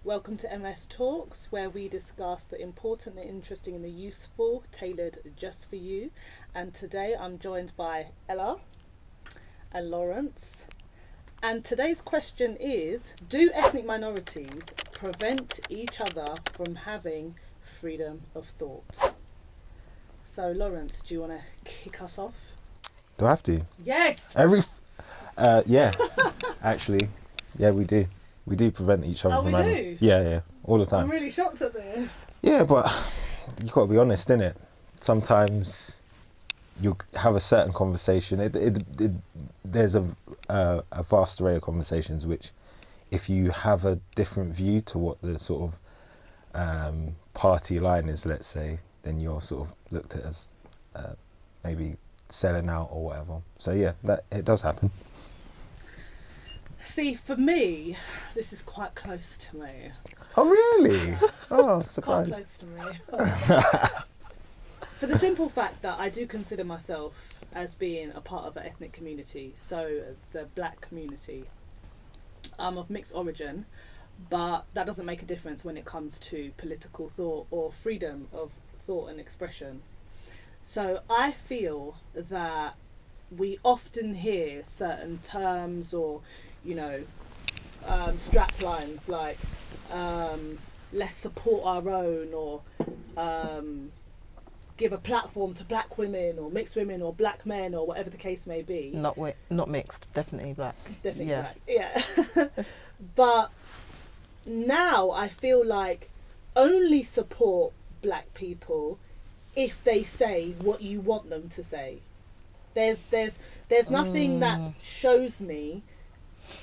Welcome to MS Talks, where we discuss the important, the interesting and the useful, tailored just for you. And today I'm joined by Ella and Lawrence. And today's question is, do ethnic minorities prevent each other from having freedom of thought? So Lawrence, do you want to kick us off? Do I have to? Yes! Yeah, actually, yeah, we do. We do prevent each other Oh, from we having... do? Yeah, all the time. I'm really shocked at this. Yeah, but you got to be honest, innit? Sometimes you have a certain conversation. There's a vast array of conversations which, if you have a different view to what the sort of party line is, let's say, then you're sort of looked at as maybe selling out or whatever. So yeah, that it does happen. See, for me, this is quite close to me. Oh really? Oh, Quite surprise. close to me. For the simple fact that I do consider myself as being a part of an ethnic community, so the black community. I'm of mixed origin, but that doesn't make a difference when it comes to political thought or freedom of thought and expression. So I feel that we often hear certain terms or, you know, strap lines like let's support our own, or give a platform to black women or mixed women or black men or whatever the case may be. Not mixed, definitely black. Definitely yeah. black, yeah. But now I feel like only support black people if they say what you want them to say. There's nothing that shows me,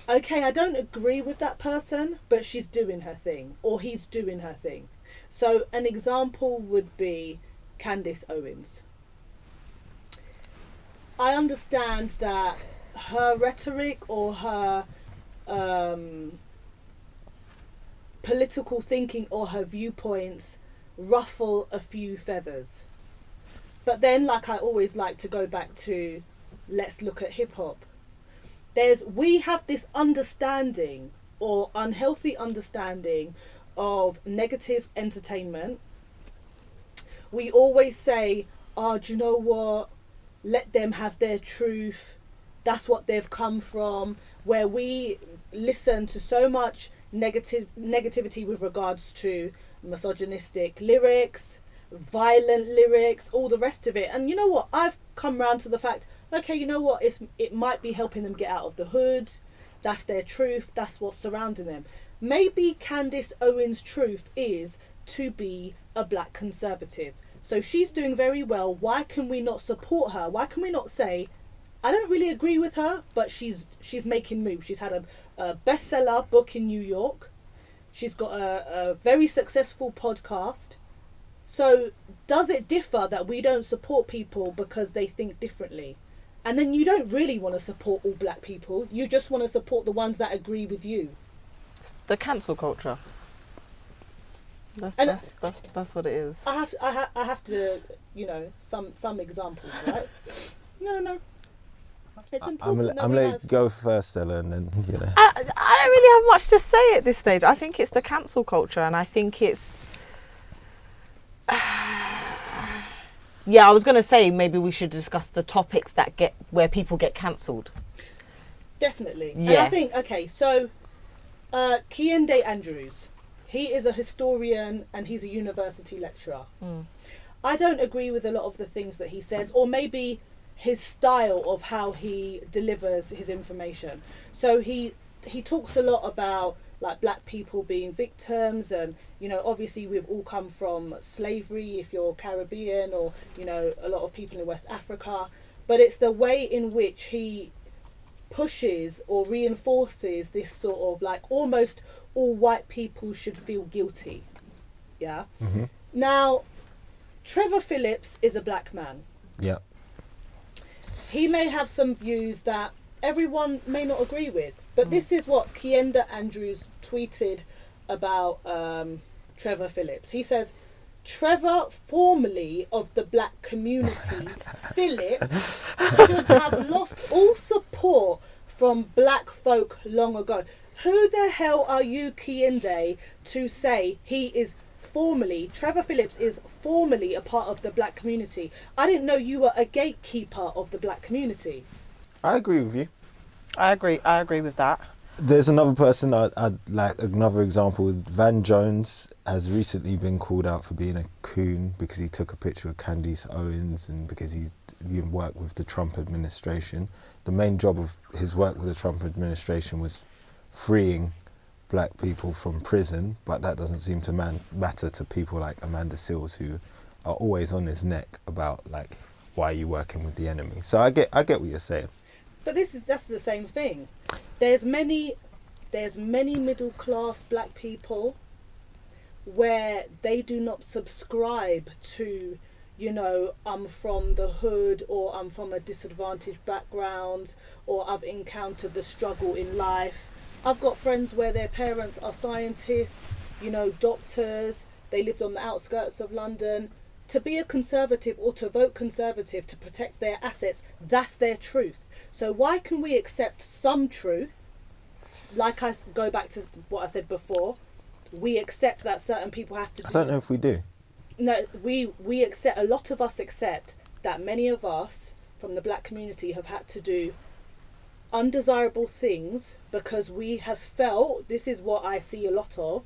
okay, I don't agree with that person, but she's doing her thing, or he's doing her thing. So an example would be Candace Owens. I understand that her rhetoric or her political thinking or her viewpoints ruffle a few feathers. But then, like I always like to go back to, let's look at hip hop. We have this understanding or unhealthy understanding of negative entertainment. We always say, oh, do you know what? Let them have their truth. That's what they've come from. Where we listen to so much negativity with regards to misogynistic lyrics, violent lyrics, all the rest of it. And you know what? I've come round to the fact, okay, you know what? It might be helping them get out of the hood. That's their truth. That's what's surrounding them. Maybe Candace Owens' truth is to be a black conservative. So she's doing very well. Why can we not support her? Why can we not say, I don't really agree with her, but she's making moves. She's had a bestseller book in New York. She's got a very successful podcast. So does it differ that we don't support people because they think differently? And then you don't really want to support all black people. You just want to support the ones that agree with you. The cancel culture. That's what it is. I have to, you know, some examples, right? No. It's important. I'm going to go first, Ella, and then, you know. I don't really have much to say at this stage. I think it's the cancel culture, and I think it's... Yeah, I was going to say maybe we should discuss the topics that where people get cancelled. Definitely. Yeah. And I think, okay, so Kehinde Andrews, he is a historian and he's a university lecturer. I don't agree with a lot of the things that he says, or maybe his style of how he delivers his information. So he talks a lot about like black people being victims, and you know, obviously we've all come from slavery if you're Caribbean, or you know, a lot of people in West Africa, but it's the way in which he pushes or reinforces this sort of like almost all white people should feel guilty. Yeah. Mm-hmm. Now Trevor Phillips is a black man. Yeah. he may have some views that everyone may not agree with. But this is what Kienda Andrews tweeted about Trevor Phillips. He says, Trevor, formerly of the black community, Phillips, should have lost all support from black folk long ago. Who the hell are you, Kiende, to say he is Trevor Phillips is formerly a part of the black community? I didn't know you were a gatekeeper of the black community. I agree with you. I agree with that. There's another person I'd like. Another example is Van Jones has recently been called out for being a coon because he took a picture of Candace Owens and because he's worked with the Trump administration. The main job of his work with the Trump administration was freeing black people from prison, but that doesn't seem to matter to people like Amanda Seales, who are always on his neck about like, why are you working with the enemy? So I get what you're saying. But that's the same thing. There's many middle class black people where they do not subscribe to, I'm from the hood, or I'm from a disadvantaged background, or I've encountered the struggle in life. I've got friends where their parents are scientists, doctors, they lived on the outskirts of London. To be a conservative or to vote conservative to protect their assets, that's their truth. So why can we accept some truth? Like I go back to what I said before, we accept that certain people have to do. I don't know if we do. No, we accept, a lot of us accept that many of us from the black community have had to do undesirable things because we have felt, this is what I see a lot of,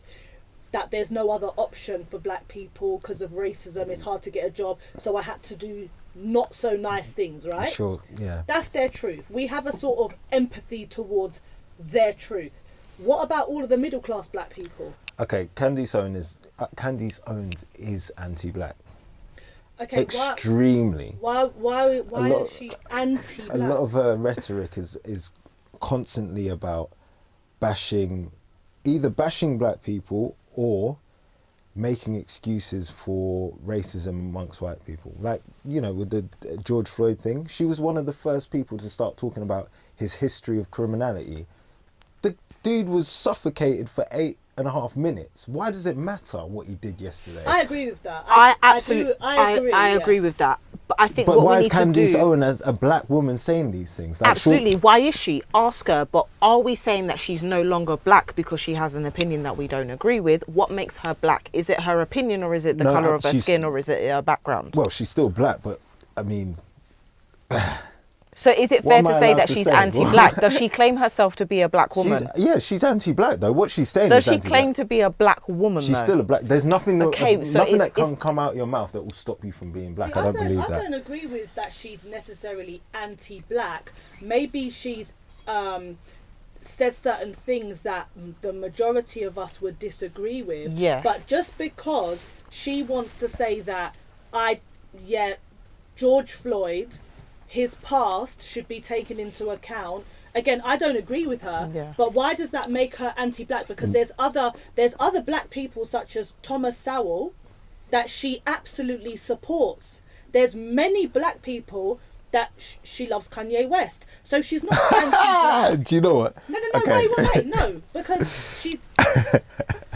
that there's no other option for black people because of racism. It's hard to get a job, so I had to do not so nice things, right? Sure, yeah. That's their truth. We have a sort of empathy towards their truth. What about all of the middle class black people? Okay, Candace Owens is anti-black. Okay, extremely. Why is she anti-black? A lot of her rhetoric is constantly about either bashing black people or making excuses for racism amongst white people. Like, with the George Floyd thing, she was one of the first people to start talking about his history of criminality. The dude was suffocated for 8.5 minutes. Why does it matter what he did yesterday? I agree with that. I agree with that. But I think but what why we is need Candace to do, Owens as a black woman saying these things? Like, absolutely. Why is she? Ask her. But are we saying that she's no longer black because she has an opinion that we don't agree with? What makes her black? Is it her opinion, or is it the colour of her skin, or is it her background? Well, she's still black, but I mean... So is it fair to say that she's anti-black? Does she claim herself to be a black woman? She's anti-black though. What she's saying Does is she claim to be a black woman? She's though? still a black. There's nothing that nothing that can come out your mouth that will stop you from being black. See, I don't believe that. I don't agree with that she's necessarily anti-black. Maybe she's says certain things that the majority of us would disagree with. Yeah. But just because she wants to say that George Floyd, his past should be taken into account. Again, I don't agree with her. Yeah. But why does that make her anti-black? Because there's other black people such as Thomas Sowell that she absolutely supports. There's many black people that she loves Kanye West. So she's not anti-black. Do you know what? No, Okay. wait. No, because she...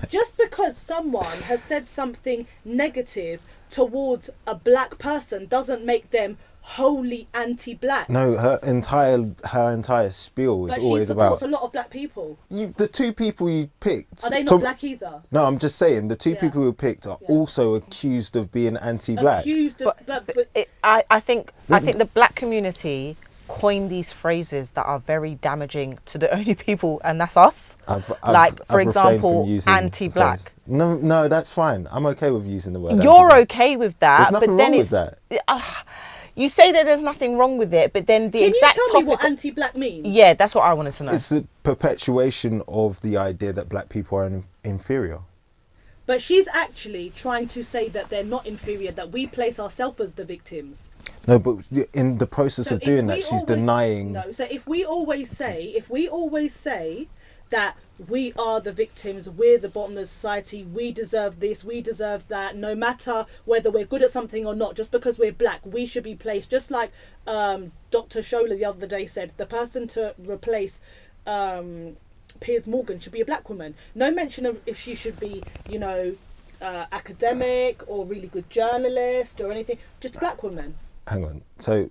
Just because someone has said something negative towards a black person doesn't make them wholly anti-black. No, her entire spiel is but always she supports about a lot of black people. the two people you picked. Are they not black either? No, I'm just saying the two people you picked are also accused of being anti-black. I think the black community coined these phrases that are very damaging to the only people, and that's us. For example, anti-black. No, that's fine. I'm okay with using the word. You're okay with that. There's nothing but then wrong with that. You say that there's nothing wrong with it, but then the exact Can you tell me what anti-black means? Yeah, that's what I wanted to know. It's the perpetuation of the idea that black people are inferior. But she's actually trying to say that they're not inferior, that we place ourselves as the victims. No, but in the process of doing that, she's denying... No, so if we always say that we are the victims, we're the bottom of the society, we deserve this, we deserve that, no matter whether we're good at something or not, just because we're black, we should be placed, just like Dr. Shola the other day said, the person to replace Piers Morgan should be a black woman. No mention of if she should be, you know, academic or really good journalist or anything, just a black woman. Hang on, so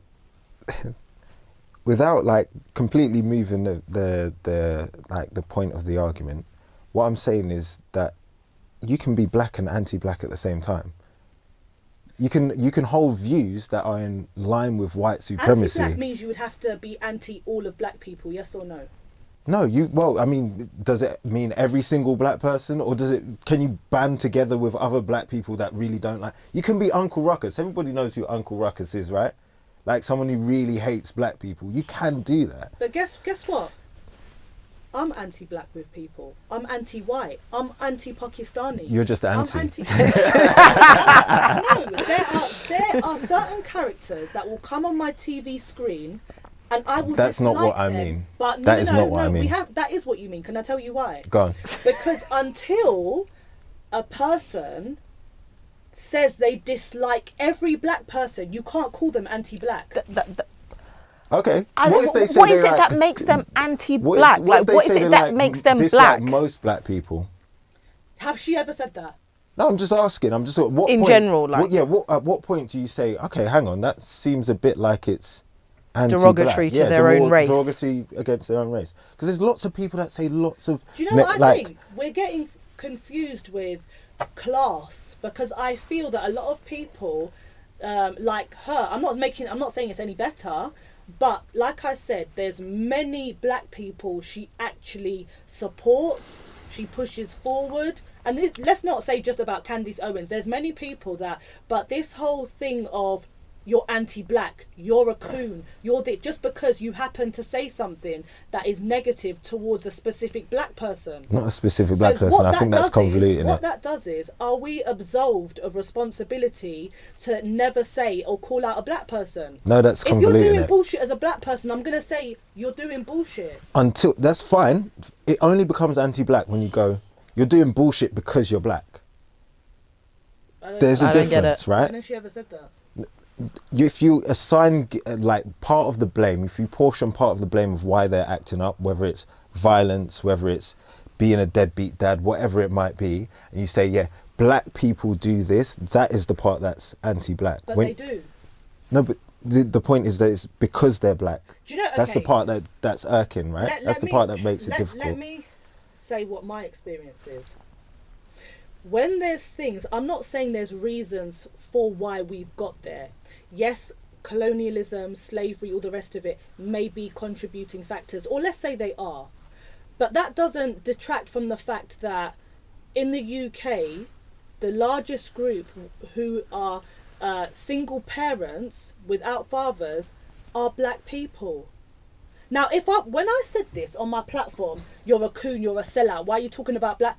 without like completely moving the point of the argument, what I'm saying is that you can be black and anti-black at the same time. You can hold views that are in line with white supremacy. Anti-black means you would have to be anti all of black people, yes or no? No, I mean, does it mean every single black person, or can you band together with other black people that really don't like? You can be Uncle Ruckus. Everybody knows who Uncle Ruckus is, right? Like someone who really hates black people. You can do that. But guess what? I'm anti-black with people. I'm anti-white. I'm anti-Pakistani. You're just anti. I'm anti. No, there are certain characters that will come on my TV screen, and I will. That's not what I mean. But that is not what I mean. That is what you mean. Can I tell you why? Go on. Because until a person says they dislike every black person, you can't call them anti-black. Okay. What is it that makes them anti-black? What is it that makes them black? Most black people. Have she ever said that? No, I'm just asking. I'm just what in point, general, like. At what point do you say, okay, hang on, that seems a bit like it's anti-black. Derogatory to their own race. Derogatory against their own race. Because there's lots of people that say lots of. Do you know what I think? We're getting confused with class, because I feel that a lot of people like her, I'm not saying it's any better, but like I said, there's many black people she actually supports, she pushes forward, and let's not say just about Candace Owens, there's many people that, but this whole thing of you're anti-black, you're a coon, just because you happen to say something that is negative towards a specific black person. Not a specific black person, I think that's convoluting. What that does is, are we absolved of responsibility to never say or call out a black person? No, that's convoluting. If you're doing bullshit as a black person, I'm going to say you're doing bullshit. That's fine. It only becomes anti-black when you go, you're doing bullshit because you're black. There's a difference, right? I don't know if she ever said that. If you assign like part of the blame, if you portion part of the blame of why they're acting up, whether it's violence, whether it's being a deadbeat dad, whatever it might be, and you say, yeah, black people do this, that is the part that's anti-black. But they do. No, but the point is that it's because they're black. Do you know, that's the part that's irking, right? That's the part that makes it difficult. Let me say what my experience is. When there's things, I'm not saying there's reasons for why we've got there. Yes, colonialism, slavery, all the rest of it may be contributing factors, or let's say they are. But that doesn't detract from the fact that in the UK, the largest group who are single parents without fathers are black people. Now, when I said this on my platform, you're a coon, you're a sellout, why are you talking about black?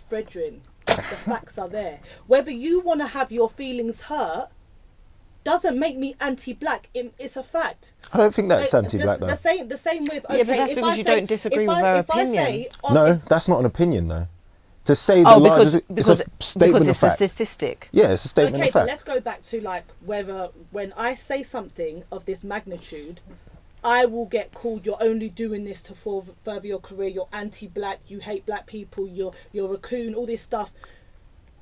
Brethren, the facts are there. Whether you want to have your feelings hurt doesn't make me anti-black. It's a fact. I don't think that's anti-black though. The same with, okay, yeah, but that's because you don't disagree with her opinion. No, that's not an opinion though. To say the largest, it's a statement of fact. Because it's a statistic. Yeah, it's a statement of fact. Okay, let's go back to like whether when I say something of this magnitude, I will get called, you're only doing this to further your career, you're anti-black, you hate black people, you're a coon, all this stuff.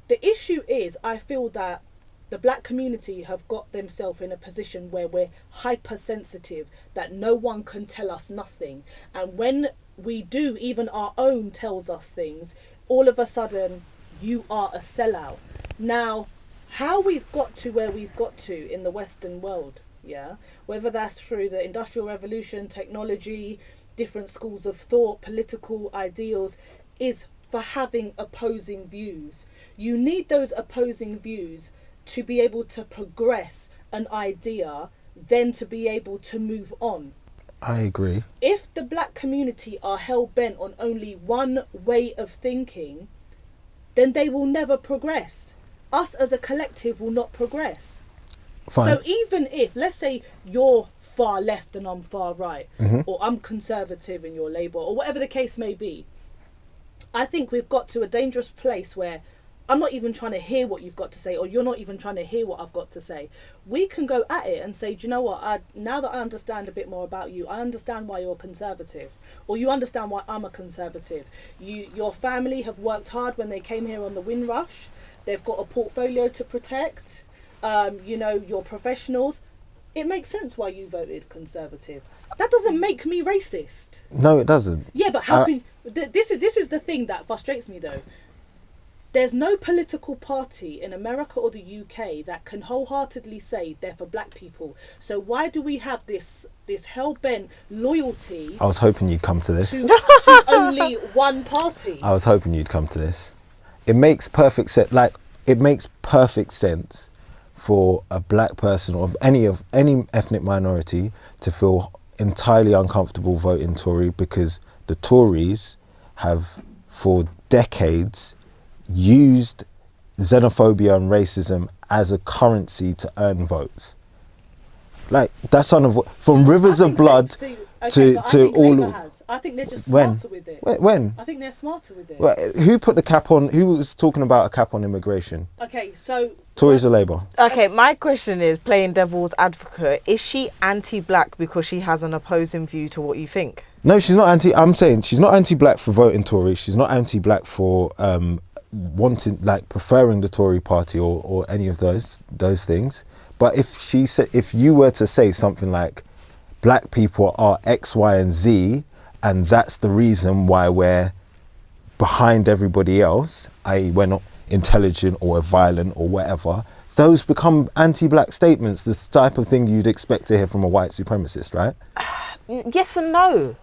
The issue is, I feel that the black community have got themselves in a position where we're hypersensitive, that no one can tell us nothing. And when we do, even our own tells us things, all of a sudden, you are a sellout. Now, how we've got to where we've got to in the Western world, yeah, whether that's through the Industrial Revolution, technology, different schools of thought, political ideals, is for having opposing views. You need those opposing views to be able to progress an idea, then to be able to move on. I agree. If the black community are hell-bent on only one way of thinking, then they will never progress. Us as a collective will not progress. Fine. So even if, let's say, you're far left and I'm far right, or I'm conservative and you're Labour, or whatever the case may be. I think we've got to a dangerous place where I'm not even trying to hear what you've got to say, or you're not even trying to hear what I've got to say. We can go at it and say, do you know what, now that I understand a bit more about you, I understand why you're conservative, or you understand why I'm a conservative. Your family have worked hard when they came here on the Windrush. They've got a portfolio to protect. You're professionals. It makes sense why you voted Conservative. That doesn't make me racist. No, it doesn't. Yeah, but how can... This is the thing that frustrates me, though. There's no political party in America or the UK that can wholeheartedly say they're for black people. So why do we have this hell-bent loyalty... I was hoping you'd come to this. ...to only one party? I was hoping you'd come to this. It makes perfect sense. Like, it makes perfect sense for a black person or any ethnic minority to feel entirely uncomfortable voting Tory, because the Tories have for decades used xenophobia and racism as a currency to earn votes. Like, that's from rivers of blood to all. I think they're just smarter with it. When? I think they're smarter with it. Well, who put the cap on? Who was talking about a cap on immigration? Okay, so... Tories or Labour? Okay, my question is, playing devil's advocate, is she anti-black because she has an opposing view to what you think? No, she's not anti... I'm saying she's not anti-black for voting Tory. She's not anti-black for wanting, like, preferring the Tory party or any of those things. But if you were to say something like, black people are X, Y, and Z, and that's the reason why we're behind everybody else, i.e. we're not intelligent or violent or whatever, those become anti-black statements, the type of thing you'd expect to hear from a white supremacist, right? Yes and no.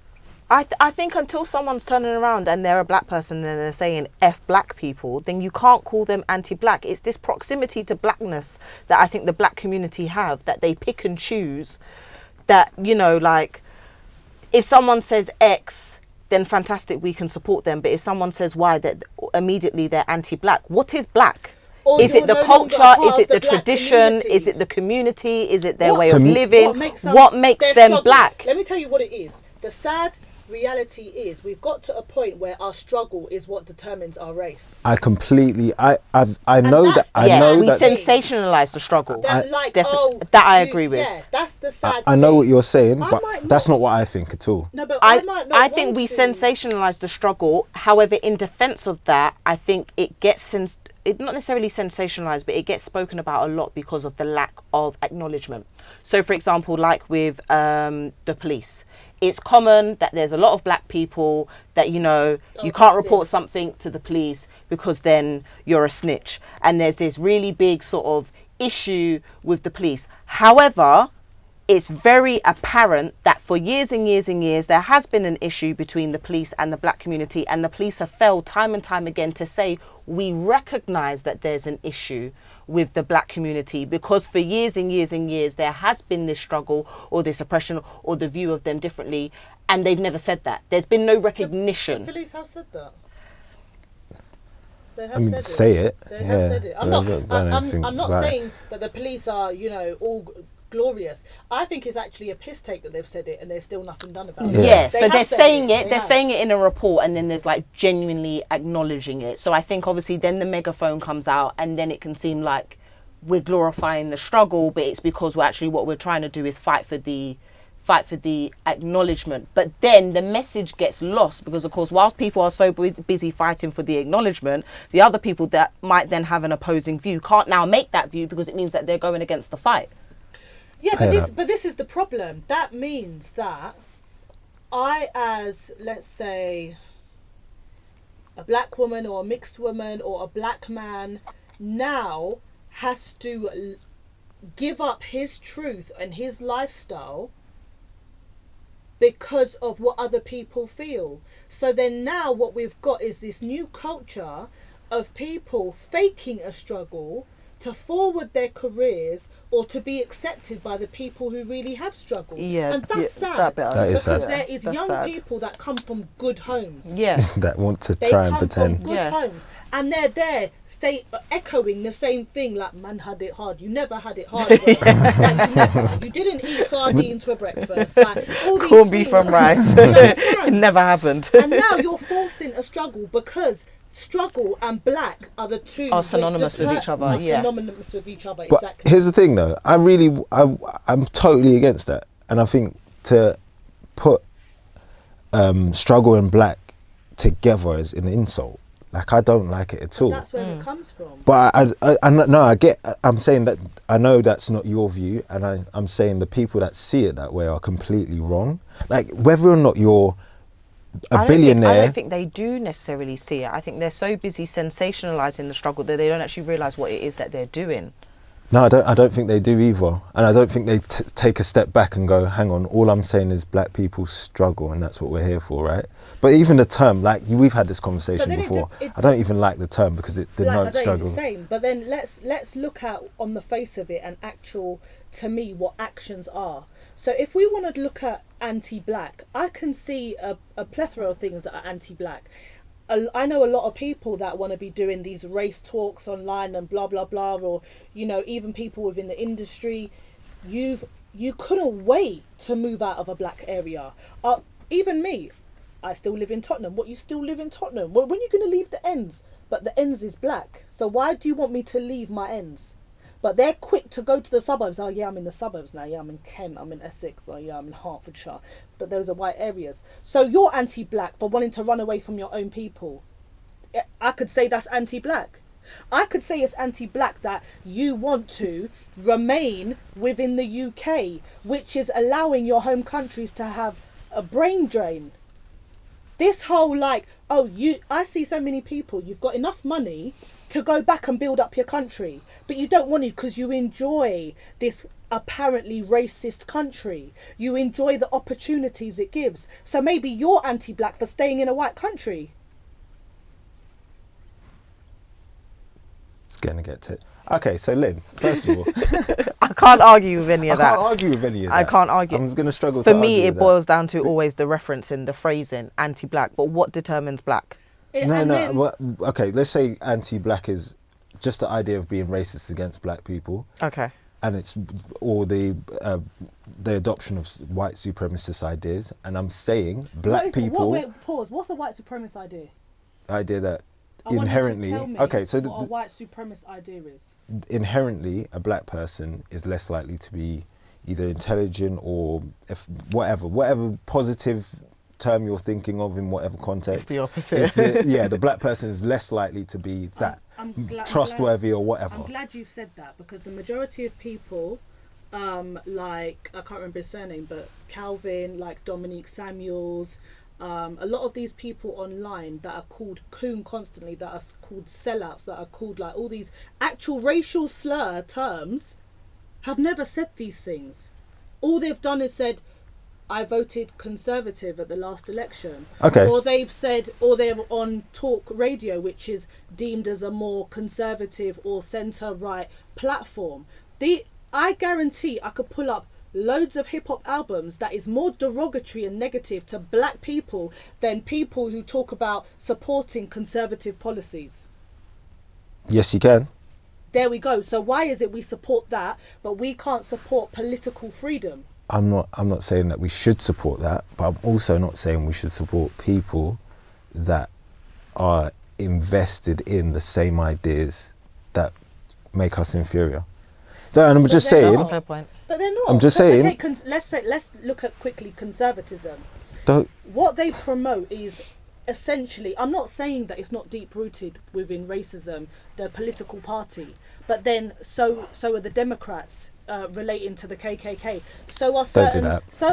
I think until someone's turning around and they're a black person and they're saying F black people, then you can't call them anti-black. It's this proximity to blackness that I think the black community have, that they pick and choose. That, like, if someone says X, then fantastic, we can support them. But if someone says Y, that immediately they're anti-black. What is black? Or is it the culture? Is it the tradition? Community. Is it the community? Is it their way of living? What makes them black? Let me tell you what it is. The sad reality is we've got to a point where our struggle is what determines our race. I completely... I know that... we sensationalise the struggle. That I agree with. Yeah, that's the sad I know what you're saying, but that's not what I think at all. No, but I think we sensationalise the struggle. However, in defence of that, I think it gets... It not necessarily sensationalized, but it gets spoken about a lot because of the lack of acknowledgement. So, for example, like with the police, it's common that there's a lot of black people that, you can't report something to the police because then you're a snitch. And there's this really big sort of issue with the police. However, it's very apparent that for years and years and years, there has been an issue between the police and the black community, and the police have failed time and time again to say, we recognise that there's an issue with the black community, because for years and years and years, there has been this struggle or this oppression or the view of them differently, and they've never said that. There's been no recognition. The police have said that. They have said it. They have said it. I'm not saying that the police are, all glorious. I think it's actually a piss take that they've said it and there's still nothing done about it. Yeah, so they're saying it. They're saying it in a report, and then there's like genuinely acknowledging it. So I think obviously then the megaphone comes out, and then it can seem like we're glorifying the struggle, but it's because what we're trying to do is fight for the acknowledgement. But then the message gets lost because, of course, whilst people are so busy fighting for the acknowledgement, the other people that might then have an opposing view can't now make that view because it means that they're going against the fight. Yeah, but this is the problem. That means that I, as, let's say, a black woman or a mixed woman or a black man, now has to give up his truth and his lifestyle because of what other people feel. So then now what we've got is this new culture of people faking a struggle to forward their careers or to be accepted by the people who really have struggled. Yeah, and that's sad. That is because sad. there is That's young sad. people that come from good homes. Yeah. That want to They try and come pretend. from good Yeah. homes, and they're there, echoing the same thing. Like, man had it hard. You never had it hard. Bro. Like, you didn't eat sardines for breakfast. Like, all these Corned beef things. from rice. You understand? It never happened. And now you're forcing a struggle because struggle and black are the two Are which synonymous with each other, are yeah. synonymous with each other. But Exactly. here's the thing, though. I'm totally against that, and I think to put struggle and black together is an insult. Like, I don't like it at all. That's where it comes from. But I'm saying that I know that's not your view, and I'm saying the people that see it that way are completely wrong. Like, whether or not you're a billionaire. I don't think they do necessarily see it. I think they're so busy sensationalizing the struggle that they don't actually realize what it is that they're doing. No, I don't think they do either. And I don't think they take a step back and go, hang on, all I'm saying is black people struggle, and that's what we're here for, right? But even the term, like, we've had this conversation before. I don't even like the term because it denotes struggle. The same. But then let's look at on the face of it and actual, to me, what actions are. So if we want to look at anti-black, I can see a plethora of things that are anti-black. I know a lot of people that want to be doing these race talks online and blah blah blah, or even people within the industry. You couldn't wait to move out of a black area. Even me, I still live in Tottenham. What, you still live in Tottenham? When are you going to leave the ends? But the ends is black. So why do you want me to leave my ends? But they're quick to go to the suburbs. Oh yeah, I'm in the suburbs now. Yeah, I'm in Kent. I'm in Essex. Oh yeah, I'm in Hertfordshire. But those are white areas. So you're anti-black for wanting to run away from your own people. I could say that's anti-black. I could say it's anti-black that you want to remain within the UK, which is allowing your home countries to have a brain drain. This whole I see so many people, you've got enough money to go back and build up your country, but you don't want to because you enjoy this apparently racist country. You enjoy the opportunities it gives. So maybe you're anti-black for staying in a white country. It's gonna get to it. Okay, so Lynn, first of all, I can't argue with any of that. I can't argue with any of that. I can't argue. I'm gonna struggle. For me, it boils down to always the referencing, the phrasing, anti-black. But what determines black? Okay, let's say anti-black is just the idea of being racist against black people. Okay. And it's or the adoption of white supremacist ideas. And I'm saying black people. Pause. What's a white supremacist idea? Idea that I want inherently. you to tell me Okay, so what a white supremacist idea is. Inherently, a black person is less likely to be either intelligent or whatever positive term you're thinking of in whatever context. It's the opposite. The black person is less likely to be that trustworthy or whatever. I'm glad you've said that, because the majority of people, like, I can't remember his surname, but Calvin, like Dominique Samuels, a lot of these people online that are called coon constantly, that are called sellouts, that are called like all these actual racial slur terms, have never said these things. All they've done is said, I voted Conservative at the last election. Okay. Or they've said, or they're on talk radio, which is deemed as a more conservative or centre-right platform. I guarantee I could pull up loads of hip-hop albums that is more derogatory and negative to black people than people who talk about supporting conservative policies. Yes, you can. There we go. So why is it we support that, but we can't support political freedom? I'm not saying that we should support that, but I'm also not saying we should support people that are invested in the same ideas that make us inferior. So, and I'm just saying. That's a fair point. But they're not. I'm just saying. Okay, let's look at quickly conservatism. Don't. What they promote is essentially, I'm not saying that it's not deep rooted within racism, the political party, but then so are the Democrats. Relating to the KKK, so are certain, so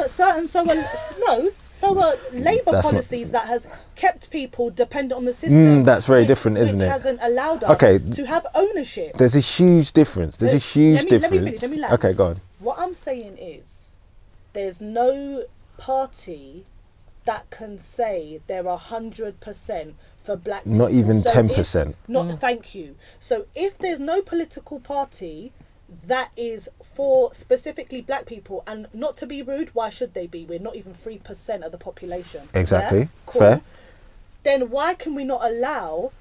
are Labour policies that has kept people dependent on the system. That's very different, isn't it? Which hasn't allowed us to have ownership. There's a huge difference. Let me finish. Okay, go on. What I'm saying is, there's no party that can say they're 100% for black people. Not even 10%. Thank you. So if there's no political party that is for specifically black people, and not to be rude, why should they be? We're not even 3% of the population. Exactly. Yeah? Cool. Fair. Then why can we not allow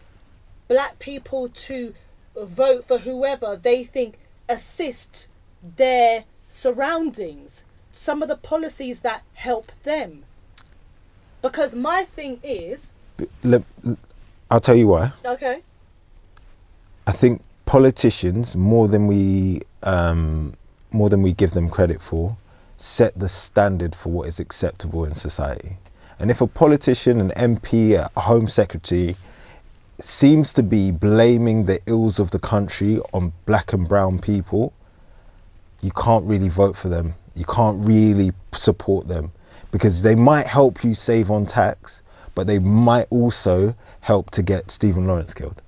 black people to vote for whoever they think assists their surroundings, some of the policies that help them? Because my thing is, I'll tell you why. okay, I think politicians, more than we give them credit for, set the standard for what is acceptable in society. And if a politician, an MP, a Home Secretary seems to be blaming the ills of the country on black and brown people, you can't really vote for them. You can't really support them, because they might help you save on tax, but they might also help to get Stephen Lawrence killed.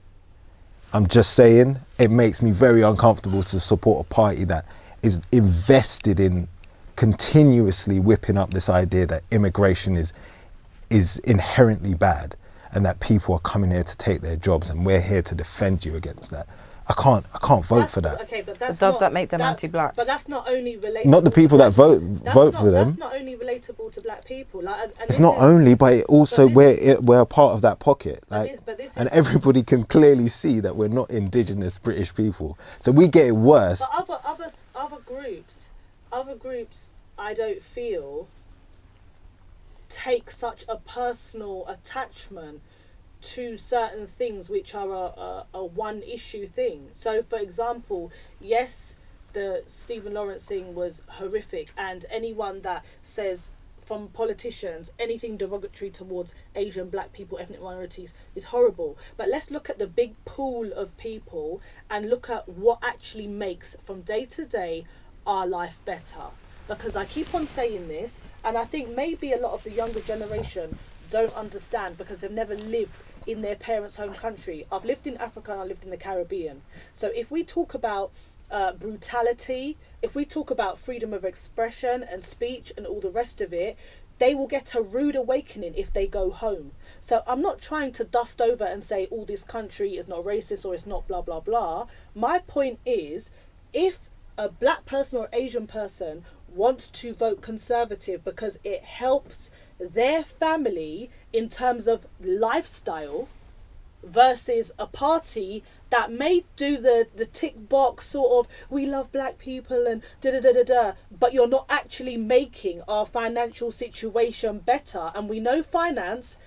I'm just saying, it makes me very uncomfortable to support a party that is invested in continuously whipping up this idea that immigration is inherently bad and that people are coming here to take their jobs and we're here to defend you against that. I can't vote for that. Okay, but does that make them anti-black? But that's not only relatable. Not the people that vote for them. That's not only relatable to black people. Like, it's not only, but it also we're a part of that pocket. Like, and everybody can clearly see that we're not indigenous British people, so we get it worse. But other groups, I don't feel take such a personal attachment to certain things which are a one issue thing. So for example, yes, the Stephen Lawrence thing was horrific, and anyone that says, from politicians, anything derogatory towards Asian, black people, ethnic minorities is horrible. But let's look at the big pool of people and look at what actually makes, from day to day, our life better. Because I keep on saying this, and I think maybe a lot of the younger generation don't understand because they've never lived in their parents' home country. I've lived in Africa and I lived in the Caribbean. So if we talk about brutality, if we talk about freedom of expression and speech and all the rest of it, they will get a rude awakening if they go home. So I'm not trying to dust over and say, oh, this country is not racist or it's not blah, blah, blah. My point is, if a black person or Asian person wants to vote Conservative because it helps their family in terms of lifestyle, versus a party that may do the tick box sort of, we love black people and da-da-da-da-da, but you're not actually making our financial situation better. And we know finance,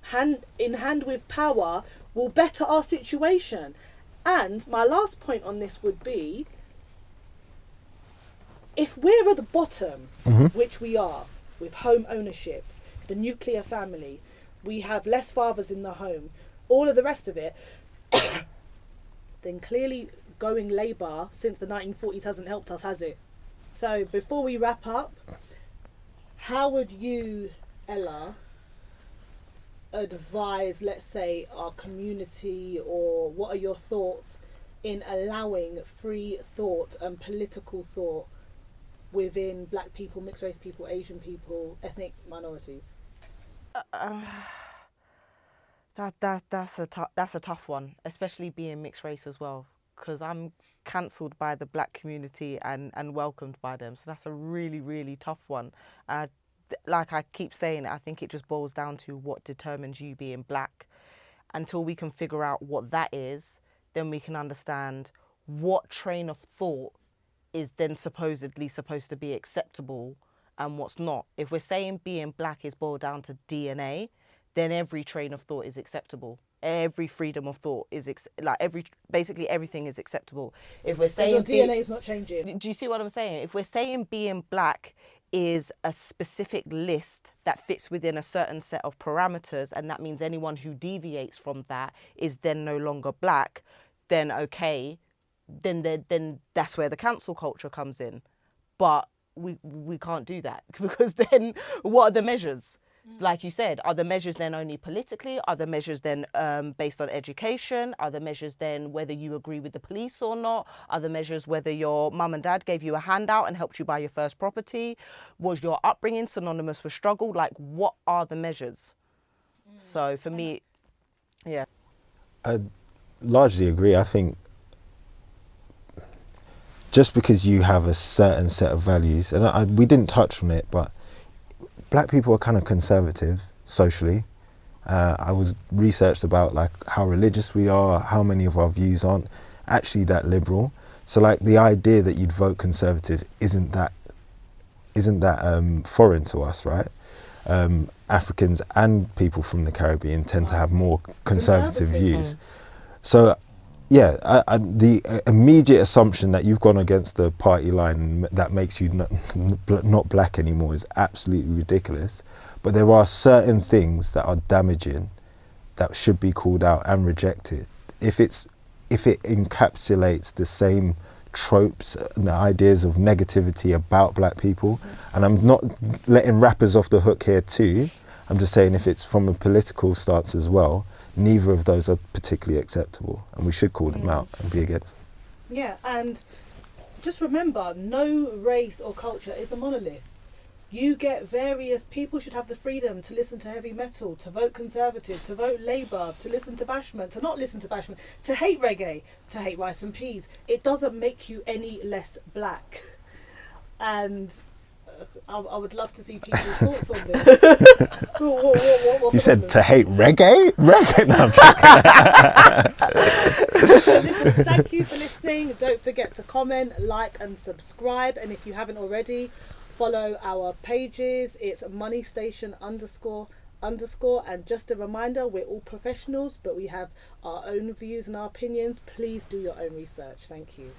hand in hand with power, will better our situation. And my last point on this would be, if we're at the bottom, which we are, with home ownership, the nuclear family, we have less fathers in the home, all of the rest of it, then clearly going Labour since the 1940s hasn't helped us, has it? So before we wrap up, how would you, Ella, advise, let's say, our community, or what are your thoughts in allowing free thought and political thought within black people, mixed race people, Asian people, ethnic minorities? That's a tough one, especially being mixed race as well, because I'm cancelled by the black community and welcomed by them. So that's a really, really tough one. Like I keep saying, I think it just boils down to what determines you being black. Until we can figure out what that is, then we can understand what train of thought is then supposedly supposed to be acceptable and what's not. If we're saying being black is boiled down to DNA, then every train of thought is acceptable. Every freedom of thought is basically everything is acceptable. If we're saying your DNA is not changing. Do you see what I'm saying? If we're saying being black is a specific list that fits within a certain set of parameters, and that means anyone who deviates from that is then no longer black, then okay, then that's where the cancel culture comes in. But we can't do that, because then what are the measures? Like you said, are the measures then only politically? Are the measures then based on education? Are the measures then whether you agree with the police or not? Are the measures whether your mum and dad gave you a handout and helped you buy your first property? Was your upbringing synonymous with struggle? Like, what are the measures? So for me, yeah. I largely agree. I think just because you have a certain set of values, and we didn't touch on it, but black people are kind of conservative socially. I was researched about like how religious we are, how many of our views aren't actually that liberal. So like the idea that you'd vote conservative isn't that foreign to us, right? Africans and people from the Caribbean tend to have more conservative views. So yeah, the immediate assumption that you've gone against the party line that makes you not black anymore is absolutely ridiculous. But there are certain things that are damaging that should be called out and rejected. If it encapsulates the same tropes and the ideas of negativity about black people, and I'm not letting rappers off the hook here too, I'm just saying if it's from a political stance as well, neither of those are particularly acceptable, and we should call them out and be against them. Yeah, and just remember, no race or culture is a monolith. You get various people should have the freedom to listen to heavy metal, to vote Conservative, to vote Labour, to listen to Bashment, to not listen to Bashment, to hate reggae, to hate Rice and Peas. It doesn't make you any less black. And I would love to see people's thoughts on this. You said to hate reggae? Reggae? No, I'm joking. Listen, thank you for listening. Don't forget to comment, like and subscribe. And if you haven't already, follow our pages. It's moneystation __. And just a reminder, we're all professionals, but we have our own views and our opinions. Please do your own research. Thank you.